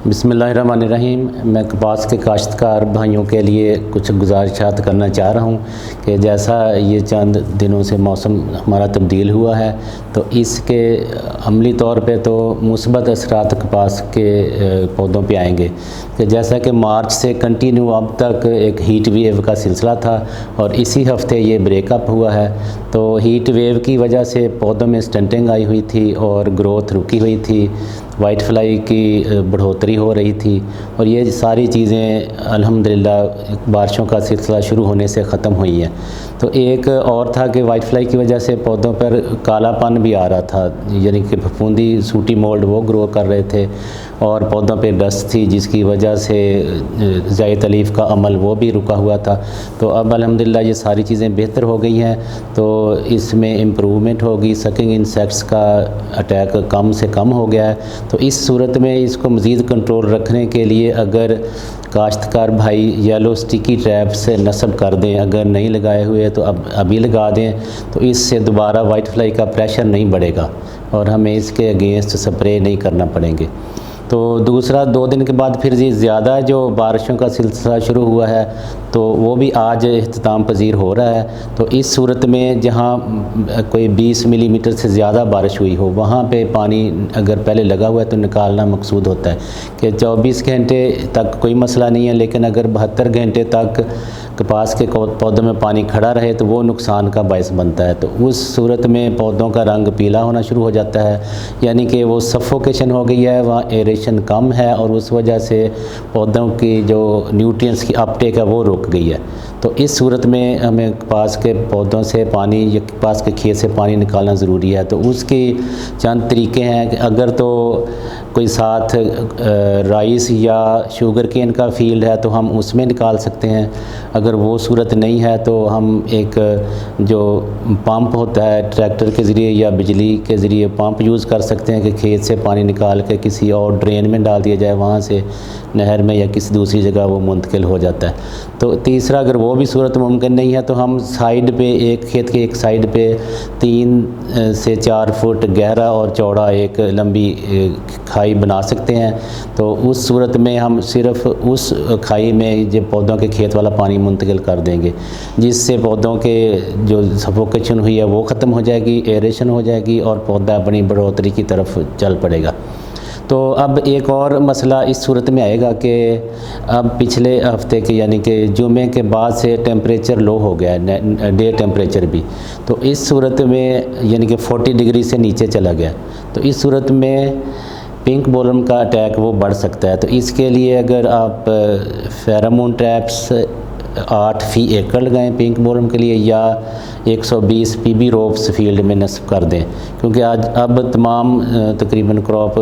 बिस्मिल्लाहिर्रहमानिर्रहीम। मैं कपास के काश्तकार भाइयों के लिए कुछ गुजारिशात करना चाह रहा हूँ कि जैसा ये चंद दिनों से मौसम हमारा तब्दील हुआ है तो इसके अमली तौर पे तो मुस्बत असरात कपास के पौधों पे आएंगे कि जैसा कि मार्च से कंटिन्यू अब तक एक हीट वेव का सिलसिला था और इसी हफ्ते ये ब्रेकअप हुआ है। तो हीट वेव की वजह से पौधों में स्टंटिंग आई हुई थी और ग्रोथ रुकी हुई थी, वाइट फ्लाई की बढ़ोतरी हो रही थी और ये सारी चीज़ें अल्हम्दुलिल्लाह बारिशों का सिलसिला शुरू होने से ख़त्म हुई हैं। तो एक और था कि वाइट फ्लाई की वजह से पौधों पर कालापन भी आ रहा था, यानी कि फफूंदी सूटी मोल्ड वो ग्रो कर रहे थे और पौधों पे डस्ट थी जिसकी वजह से ज़ायद तलीफ़ का अमल वो भी रुका हुआ था। तो अब अल्हम्दुलिल्लाह ये सारी चीज़ें बेहतर हो गई हैं, तो इसमें इम्प्रूवमेंट होगी। सकिंग इंसेक्ट्स का अटैक कम से कम हो गया है। तो इस सूरत में इसको मज़ीद कंट्रोल रखने के लिए अगर काश्तकार भाई येलो स्टिकी ट्रैप से नस्ब कर दें, अगर नहीं लगाए हुए तो अब अभी लगा दें, तो इससे दोबारा वाइट फ्लाई का प्रेशर नहीं बढ़ेगा और हमें इसके अगेंस्ट स्प्रे नहीं करना पड़ेंगे। तो दूसरा, 2 दिन के बाद फिर ज़्यादा जो बारिशों का सिलसिला शुरू हुआ है तो वो भी आज इख्तिताम पजीर हो रहा है। तो इस सूरत में जहाँ कोई 20 मिलीमीटर से ज़्यादा बारिश हुई हो वहाँ पे पानी अगर पहले लगा हुआ है तो निकालना मकसूद होता है कि 24 घंटे तक कोई मसला नहीं है, लेकिन अगर 72 घंटे तक कपास के पौधों में पानी खड़ा रहे तो वो नुकसान का बायस बनता है। तो उस सूरत में पौधों का रंग पीला होना शुरू हो जाता है, यानी कि वो सफोकेशन हो गई है, वहाँ एरेशन कम है और उस वजह से पौधों की जो न्यूट्रिएंट्स की अपटेक है वो रुक गई है। तो इस सूरत में हमें कपास के पौधों से पानी या कपास के खेत से पानी निकालना ज़रूरी है। तो उसके चंद तरीके हैं कि अगर तो कोई साथ राइस या शुगर केन का फील्ड है तो हम उसमें निकाल सकते हैं। अगर वो सूरत नहीं है तो हम एक जो पंप होता है ट्रैक्टर के ज़रिए या बिजली के ज़रिए पंप यूज़ कर सकते हैं कि खेत से पानी निकाल के किसी और ड्रेन में डाल दिया जाए, वहाँ से नहर में या किसी दूसरी जगह वो मुंतकिल हो जाता है। तो तीसरा, अगर वो भी सूरत मुमकिन नहीं है तो हम साइड पे एक खेत के एक साइड पे 3 से 4 फुट गहरा और चौड़ा एक लंबी खाई बना सकते हैं। तो उस सूरत में हम सिर्फ उस खाई में जो पौधों के खेत वाला पानी मुंतकिल कर देंगे, जिससे पौधों के जो सफोकेशन हुई है वो ख़त्म हो जाएगी, एरेशन हो जाएगी और पौधा अपनी बढ़ोतरी की तरफ चल पड़ेगा। तो अब एक और मसला इस सूरत में आएगा कि अब पिछले हफ्ते के यानी कि जुमे के बाद से टेम्परेचर लो हो गया है, डे टेम्परेचर भी। तो इस सूरत में यानी कि 40 डिग्री से नीचे चला गया। तो इस सूरत में पिंक बोलवर्म का अटैक वो बढ़ सकता है। तो इसके लिए अगर आप फेरोमोन ट्रैप्स 8 फी एकड़ लगाएं पिंक बोलवर्म के लिए या 120 पीबी रोप्स फील्ड में नस्ब कर दें, क्योंकि आज अब तमाम तकरीबन क्रॉप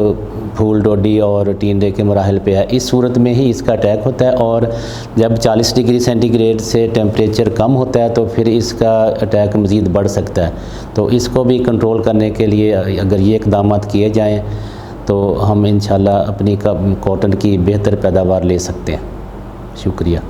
फूल डोडी और टींडे के मराहल पे है। इस सूरत में ही इसका अटैक होता है और जब 40 डिग्री सेंटीग्रेड से टेम्परेचर कम होता है तो फिर इसका अटैक मज़ीद बढ़ सकता है। तो इसको भी कंट्रोल करने के लिए अगर ये इक़दाम किए जाएँ तो हम इंशाल्लाह अपनी कॉटन की बेहतर पैदावार ले सकते हैं। शुक्रिया।